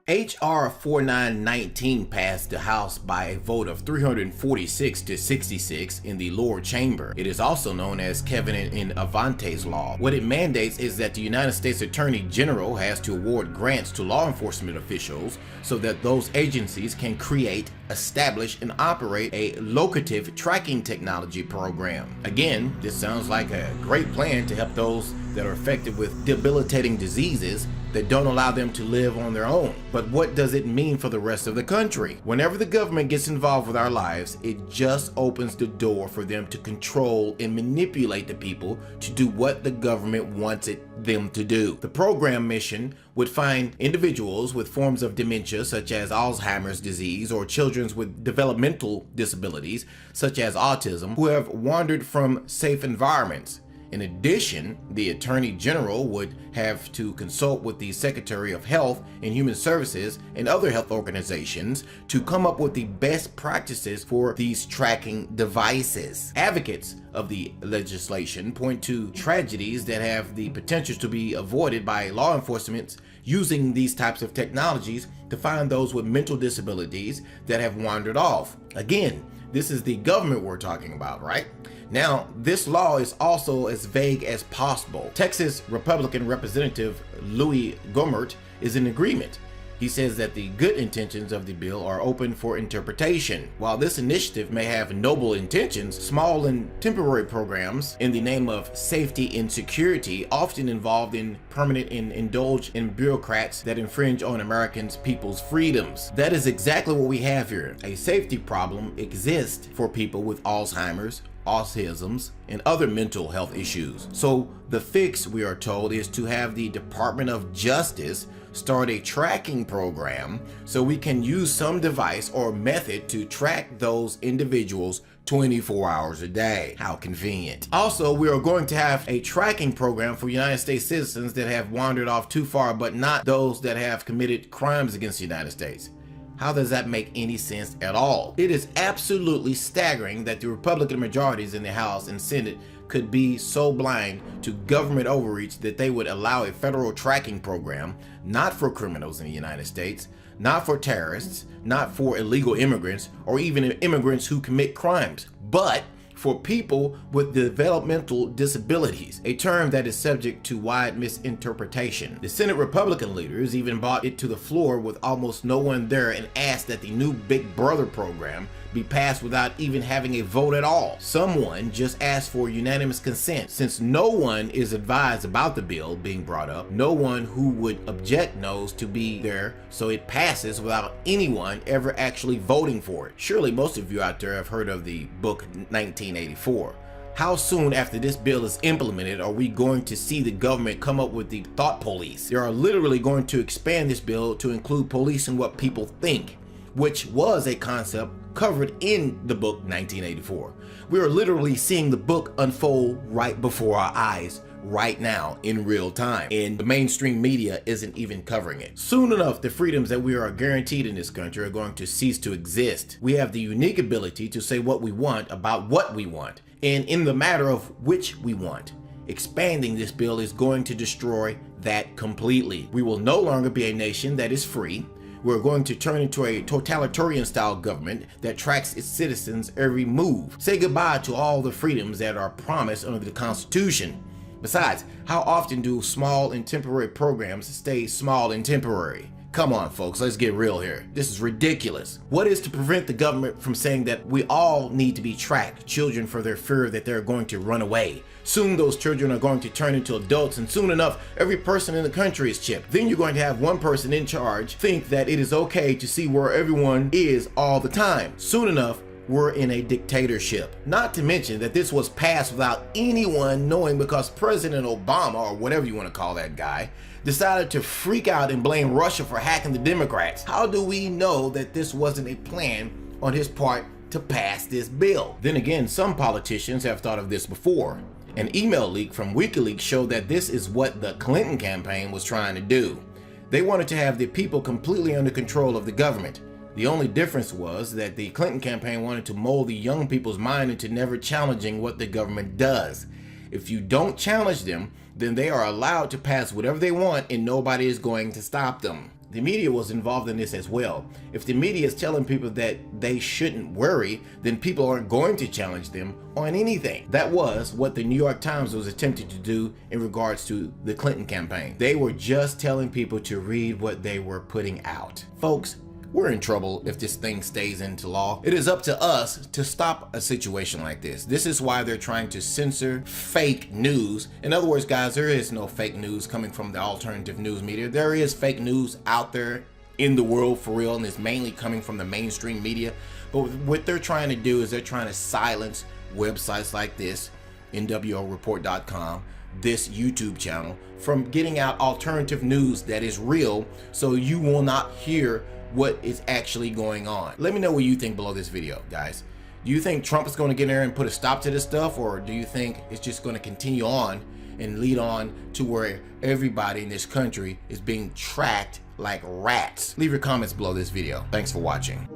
H.R. 4919 passed the House by a vote of 346 to 66 in the lower chamber. It is also known as Kevin in Avante's law. What it mandates is that the United States Attorney General has to award grants to law enforcement officials so that those agencies can create, establish, and operate a locative tracking technology program. Again, this sounds like a great plan to help those that are affected with debilitating diseases that don't allow them to live on their own. But what does it mean for the rest of the country? Whenever the government gets involved with our lives, it just opens the door for them to control and manipulate the people to do what the government wants them to do. The program mission would find individuals with forms of dementia such as Alzheimer's disease or children with developmental disabilities such as autism who have wandered from safe environments. In addition, the Attorney General would have to consult with the Secretary of Health and Human Services and other health organizations to come up with the best practices for these tracking devices. Advocates of the legislation point to tragedies that have the potential to be avoided by law enforcement using these types of technologies to find those with mental disabilities that have wandered off. Again, this is the government we're talking about, right? Now, this law is also as vague as possible. Texas Republican Representative Louis Gohmert is in agreement. He says that the good intentions of the bill are open for interpretation. While this initiative may have noble intentions, small and temporary programs in the name of safety and security often involved in permanent and indulge in bureaucrats that infringe on Americans' people's freedoms. That is exactly what we have here. A safety problem exists for people with Alzheimer's, autisms, and other mental health issues. So the fix, we are told, is to have the Department of Justice start a tracking program so we can use some device or method to track those individuals 24 hours a day. How convenient. Also, we are going to have a tracking program for United States citizens that have wandered off too far, but not those that have committed crimes against the United States. How does that make any sense at all? It is absolutely staggering that the Republican majorities in the House and Senate could be so blind to government overreach that they would allow a federal tracking program, not for criminals in the United States, not for terrorists, not for illegal immigrants, or even immigrants who commit crimes, but for people with developmental disabilities, a term that is subject to wide misinterpretation. The Senate Republican leaders even brought it to the floor with almost no one there and asked that the new Big Brother program be passed without even having a vote at all. Someone just asked for unanimous consent. Since no one is advised about the bill being brought up, no one who would object knows to be there, so it passes without anyone ever actually voting for it. Surely most of you out there have heard of the book 1984. How soon after this bill is implemented are we going to see the government come up with the thought police? They are literally going to expand this bill to include policing what people think, which was a concept covered in the book 1984. We are literally seeing the book unfold right before our eyes right now in real time, and the mainstream media isn't even covering it. Soon enough, the freedoms that we are guaranteed in this country are going to cease to exist. We have the unique ability to say what we want about what we want, and in the matter of which we want. Expanding this bill is going to destroy that completely. We will no longer be a nation that is free. We're going to turn into a totalitarian style government that tracks its citizens' every move. Say goodbye to all the freedoms that are promised under the Constitution. Besides, how often do small and temporary programs stay small and temporary? Come on, folks, let's get real here. This is ridiculous. What is to prevent the government from saying that we all need to be tracked? Children, for their fear that they're going to run away. Soon those children are going to turn into adults, and soon enough, every person in the country is chipped. Then you're going to have one person in charge think that it is okay to see where everyone is all the time. Soon enough, we're in a dictatorship. Not to mention that this was passed without anyone knowing, because President Obama, or whatever you want to call that guy, decided to freak out and blame Russia for hacking the Democrats. How do we know that this wasn't a plan on his part to pass this bill? Then again, some politicians have thought of this before. An email leak from WikiLeaks showed that this is what the Clinton campaign was trying to do. They wanted to have the people completely under control of the government. The only difference was that the Clinton campaign wanted to mold the young people's mind into never challenging what the government does. If you don't challenge them, then they are allowed to pass whatever they want and nobody is going to stop them. The media was involved in this as well. If the media is telling people that they shouldn't worry, then people aren't going to challenge them on anything. That was what the New York Times was attempting to do in regards to the Clinton campaign. They were just telling people to read what they were putting out. Folks, we're in trouble if this thing stays into law. It is up to us to stop a situation like this. This is why they're trying to censor fake news. In other words, guys, there is no fake news coming from the alternative news media. There is fake news out there in the world for real, and it's mainly coming from the mainstream media. But what they're trying to do is they're trying to silence websites like this, nwreport.com, this YouTube channel, from getting out alternative news that is real, so you will not hear what is actually going on. Let me know what you think below this video, guys. Do you think Trump is going to get in there and put a stop to this stuff, or do you think it's just going to continue on and lead on to where everybody in this country is being tracked like rats? Leave your comments below this video. Thanks for watching.